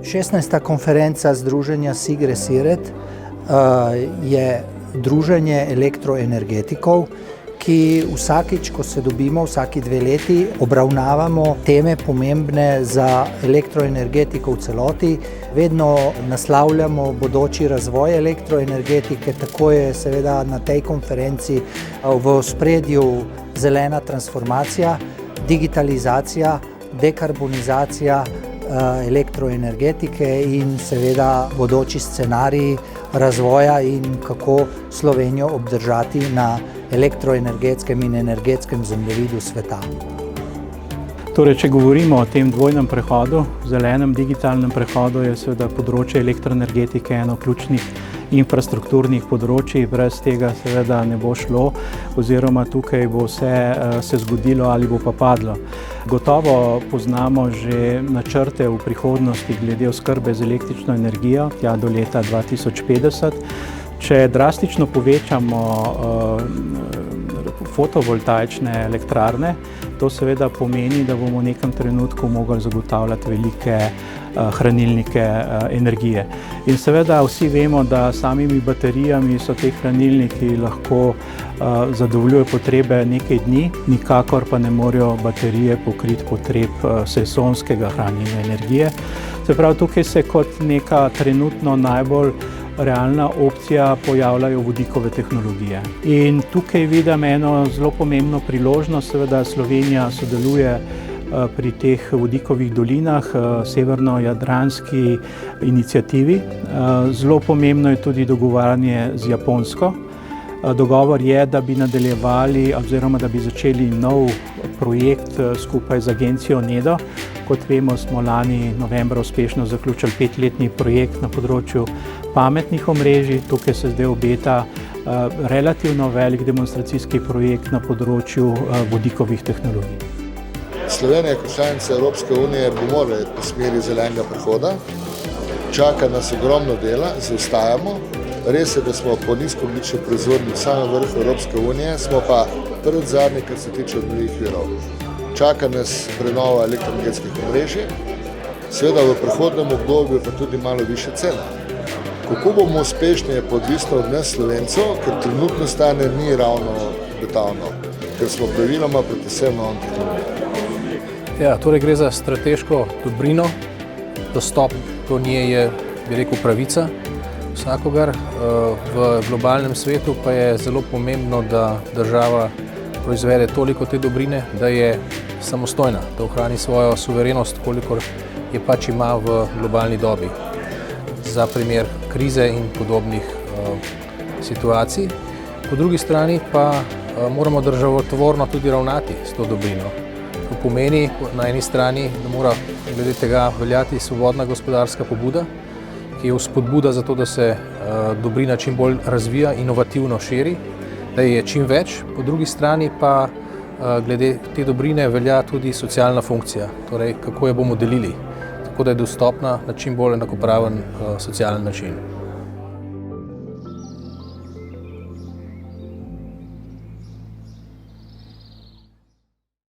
Šestnajsta konferenca Združenja Sigre-Siret je druženje elektroenergetikov, ki vsakič, ko se dobimo, vsaki 2 leti, obravnavamo teme pomembne za elektroenergetiko v celoti. Vedno naslavljamo bodoči razvoj elektroenergetike, tako je seveda na tej konferenci v ospredju zelena transformacija, digitalizacija, dekarbonizacija elektroenergetike in seveda bodoči scenariji razvoja in kako Slovenijo obdržati na elektroenergetskem in energetskem zemljevidu sveta. Torej, če govorimo o tem dvojnem prehodu, zelenem digitalnem prehodu, je seveda področje elektroenergetike eno ključnih infrastrukturnih področij, brez tega seveda ne bo šlo, oziroma tukaj bo vse se zgodilo ali bo pa padlo. Gotovo poznamo že načrte v prihodnosti glede oskrbe z električno energijo, tja do leta 2050. Če drastično povečamo fotovoltaične elektrarne, to seveda pomeni, da bomo v nekem trenutku mogli zagotavljati velike hranilnike energije. In seveda vsi vemo, da samimi baterijami so te hranilniki lahko zadovoljujejo potrebe nekaj dni, nikakor pa ne morejo baterije pokriti potreb sezonskega hranjenja energije. Se pravi, tukaj se kot neka trenutno najbolj realna opcija pojavljajo vodikove tehnologije. In tukaj vidim eno zelo pomembno priložnost, seveda Slovenija sodeluje pri teh vodikovih dolinah, severno-jadranski iniciativi. Zelo pomembno je tudi dogovarjanje z Japonsko. Dogovor je, da bi nadaljevali oziroma da bi začeli nov projekt skupaj z agencijo NEDO. Kot vemo, smo lani novembra uspešno zaključili 5-letni projekt na področju pametnih omrežij. Tukaj se zdaj obeta relativno velik demonstracijski projekt na področju vodikovih tehnologij. Slovenija kot članica Evropske unije bo morala iti po smeri zelenega prehoda. Čaka nas ogromno dela, zaostajamo. Res je, da smo po nizkoogljični proizvodnji v samem vrhu Evropske unije, smo pa predzadnji, kar se tiče obnovljivih virov. Čaka nas prenova elektroenergetskih omrežij, seveda v prihodnjem obdobju pa tudi malo višje cene. Kako bomo uspešni, je odvisno od nas Slovencev, ker trenutno stanje ni ravno obetavno, ker smo praviloma proti vsem novim tehnologijam. Ja, torej gre za strateško dobrino, dostop do nje je, bi rekel, pravica vsakogar. V globalnem svetu pa je zelo pomembno, da država proizvede toliko te dobrine, da je samostojna, da ohrani svojo suverenost, kolikor je pač ima v globalni dobi. Za primer krize in podobnih situacij. Po drugi strani pa moramo državotvorno tudi ravnati s to dobrino. To pomeni na eni strani, da mora glede tega veljati svobodna gospodarska pobuda, ki je vzpodbuda za to, da se dobrina čim bolj razvija, inovativno širi, da je čim več. Po drugi strani pa glede te dobrine velja tudi socialna funkcija, torej kako jo bomo delili, tako da je dostopna na čim bolj enakopraven socialen način.